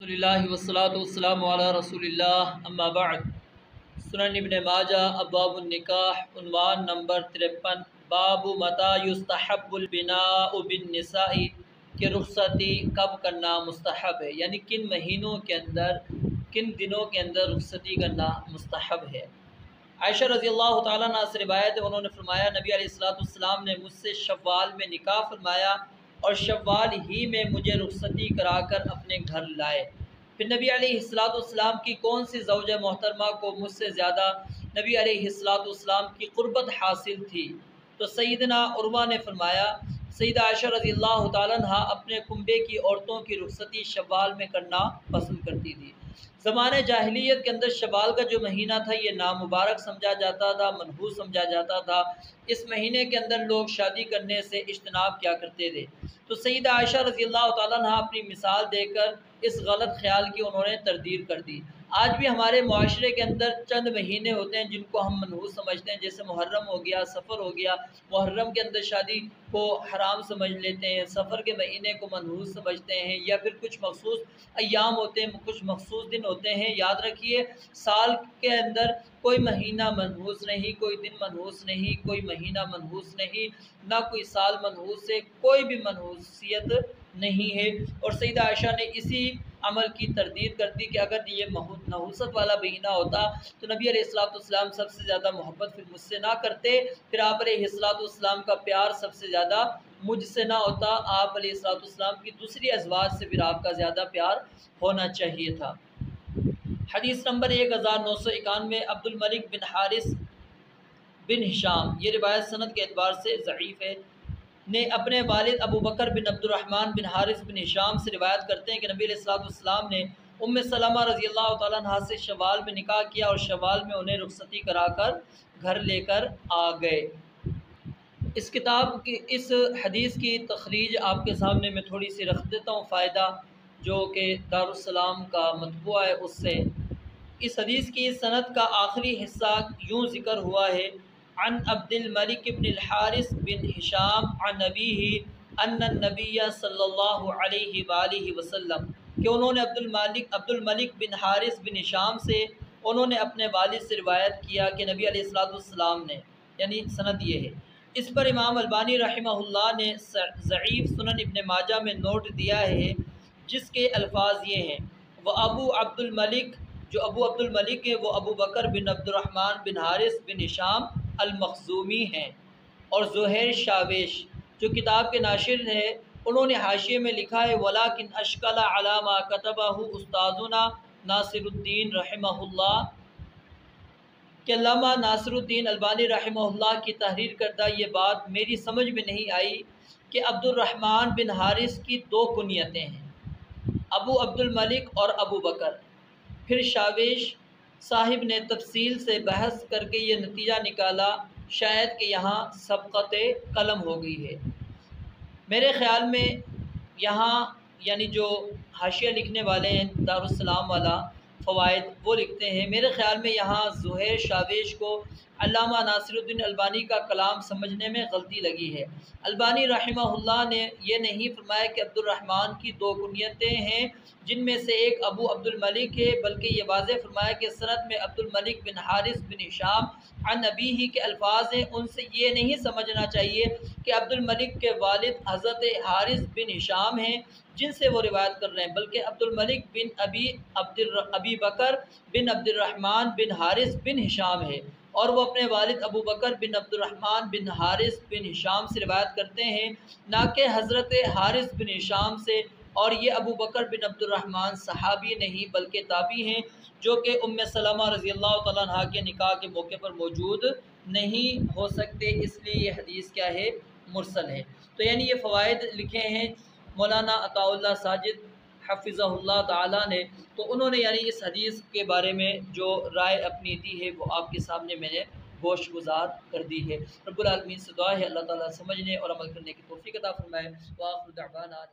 الحمدللہ والصلاۃ والسلام علی رسول اللہ اما بعد۔ سنن ابن ماجہ ابواب النکاح عنوان نمبر 53 باب متی یستحب البناء بالنساء کہ رخصتی کب کرنا مستحب ہے، یعنی کن مہینوں کے اندر کن دنوں کے اندر رخصتی کرنا مستحب ہے۔ عائشہ رضی اللہ تعالیٰ عنہ سے روایت ہے، انہوں نے فرمایا نبی علیہ الصلوۃ والسلام نے مجھ سے شوال میں نکاح فرمایا اور شوال ہی میں مجھے رخصتی کرا کر اپنے گھر لائے۔ پھر نبی علیہ الصلوۃ والسلام کی کون سی زوجہ محترمہ کو مجھ سے زیادہ نبی علیہ الصلوۃ والسلام کی قربت حاصل تھی؟ تو سیدنا عروہ نے فرمایا سیدہ عائشہ رضی اللہ تعالیٰ عنہ اپنے کنبے کی عورتوں کی رخصتی شوال میں کرنا پسند کرتی تھی۔ زمانۂ جاہلیت کے اندر شوال کا جو مہینہ تھا یہ نامبارک سمجھا جاتا تھا، منحوس سمجھا جاتا تھا۔ اس مہینے کے اندر لوگ شادی کرنے سے اجتناب کیا کرتے تھے۔ تو سیدہ عائشہ رضی اللہ تعالیٰ عنہ اپنی مثال دے کر اس غلط خیال کی انہوں نے تردید کر دی۔ آج بھی ہمارے معاشرے کے اندر چند مہینے ہوتے ہیں جن کو ہم منحوس سمجھتے ہیں، جیسے محرم ہو گیا، سفر ہو گیا۔ محرم کے اندر شادی کو حرام سمجھ لیتے ہیں، سفر کے مہینے کو منحوس سمجھتے ہیں، یا پھر کچھ مخصوص ایام ہوتے ہیں، کچھ مخصوص دن ہوتے ہیں۔ یاد رکھیے سال کے اندر کوئی مہینہ منحوس نہیں، کوئی دن منحوس نہیں، کوئی مہینہ منحوس نہیں، نہ کوئی سال منحوس ہے، کوئی بھی منحوسیت نہیں ہے۔ اور سیدہ عائشہ نے اسی عمل کی تردید کر دی کہ اگر یہ نحوست والا مہینہ ہوتا تو نبی علیہ الصلوۃ والسلام سب سے زیادہ محبت پھر مجھ سے نہ کرتے، پھر آپ علیہ الصلوۃ والسلام کا پیار سب سے زیادہ مجھ سے نہ ہوتا، آپ علیہ الصلوۃ والسلام کی دوسری ازواج سے پھر آپ کا زیادہ پیار ہونا چاہیے تھا۔ حدیث نمبر 1991 عبد الملک بن حارث بن ہشام، یہ روایت سند کے اعتبار سے ضعیف ہے، نے اپنے والد ابو بکر بن عبد الرحمن بن حارث بن ہشام سے روایت کرتے ہیں کہ نبی علیہ الصلوۃ والسلام نے ام سلمہ رضی اللہ تعالیٰ عنہ سے شوال میں نکاح کیا اور شوال میں انہیں رخصتی کرا کر گھر لے کر آ گئے۔ اس کتاب کی اس حدیث کی تخریج آپ کے سامنے میں تھوڑی سی رکھ دیتا ہوں، فائدہ جو کہ دارالسلام کا مطبوعہ ہے اس سے۔ اس حدیث کی سند کا آخری حصہ یوں ذکر ہوا ہے، عن عبد الملک بن الحارث بن ہشام عن نبیہ ان النبی صلی اللہ علیہ وآلہ وسلم، کہ انہوں نے عبد الملک بن حارث بن ہشام سے انہوں نے اپنے والد سے روایت کیا کہ نبی علیہ الصلوۃ والسلام نے، یعنی سند یہ ہے۔ اس پر امام البانی رحمہ اللہ نے ضعیف سنن ابن ماجہ میں نوٹ دیا ہے، جس کے الفاظ یہ ہیں، وہ ابو عبد الملک، جو ابو عبد الملک ہے وہ ابو بکر بن عبد الرحمن بن حارث بن ہشام المخزومی ہیں، اور زہیر شاویش جو کتاب کے ناشر ہیں انہوں نے حاشیے میں لکھا ہے ولیکن اشکل علی ما کتبہ استاذنا ناصر الدین رحمہ اللہ، کہ علامہ ناصر الدین البانی رحمہ اللہ کی تحریر کردہ یہ بات میری سمجھ میں نہیں آئی کہ عبد الرحمن بن حارث کی دو کنیتیں ہیں، ابو عبد الملک اور ابو بکر۔ پھر شاویش صاحب نے تفصیل سے بحث کر کے یہ نتیجہ نکالا، شاید کہ یہاں سبقت قلم ہو گئی ہے۔ میرے خیال میں یہاں یعنی جو حاشیہ لکھنے والے ہیں دارالسلام والا فوائد وہ لکھتے ہیں، میرے خیال میں یہاں زہیر شاویش کو علامہ ناصر الدین البانی کا کلام سمجھنے میں غلطی لگی ہے۔ البانی رحمہ اللہ نے یہ نہیں فرمایا کہ عبد الرحمن کی دو کنیتیں ہیں جن میں سے ایک ابو عبد الملک ہے، بلکہ یہ واضح فرمایا کہ سند میں عبد الملک بن حارث بن ہشام عن ابیہ کے الفاظ ہیں۔ ان سے یہ نہیں سمجھنا چاہیے کہ عبد الملک کے والد حضرت حارث بن ہشام ہیں جن سے وہ روایت کر رہے ہیں، بلکہ عبد الملک بن ابی بکر بن عبد الرحمن بن حارث بن ہشام ہے، اور وہ اپنے والد ابو بکر بن عبد الرحمن بن حارث بن ہشام سے روایت کرتے ہیں، نہ کہ حضرت حارث بن ہشام سے۔ اور یہ ابو بکر بن عبد الرحمن صحابی نہیں بلکہ تابعی ہیں، جو کہ ام سلمہ رضی اللہ تعالیٰ عنہ کے نکاح کے موقع پر موجود نہیں ہو سکتے، اس لیے یہ حدیث کیا ہے، مرسل ہے۔ تو یعنی یہ فوائد لکھے ہیں مولانا عطاء اللہ ساجد حفظہ اللہ تعالیٰ نے، تو انہوں نے یعنی اس حدیث کے بارے میں جو رائے اپنی دی ہے وہ آپ کے سامنے میں نے گوش گزار کر دی ہے۔ رب العالمین سے دعا ہے اللہ تعالیٰ سمجھنے اور عمل کرنے کی توفیق عطا فرمائے۔ وآخر دعوانا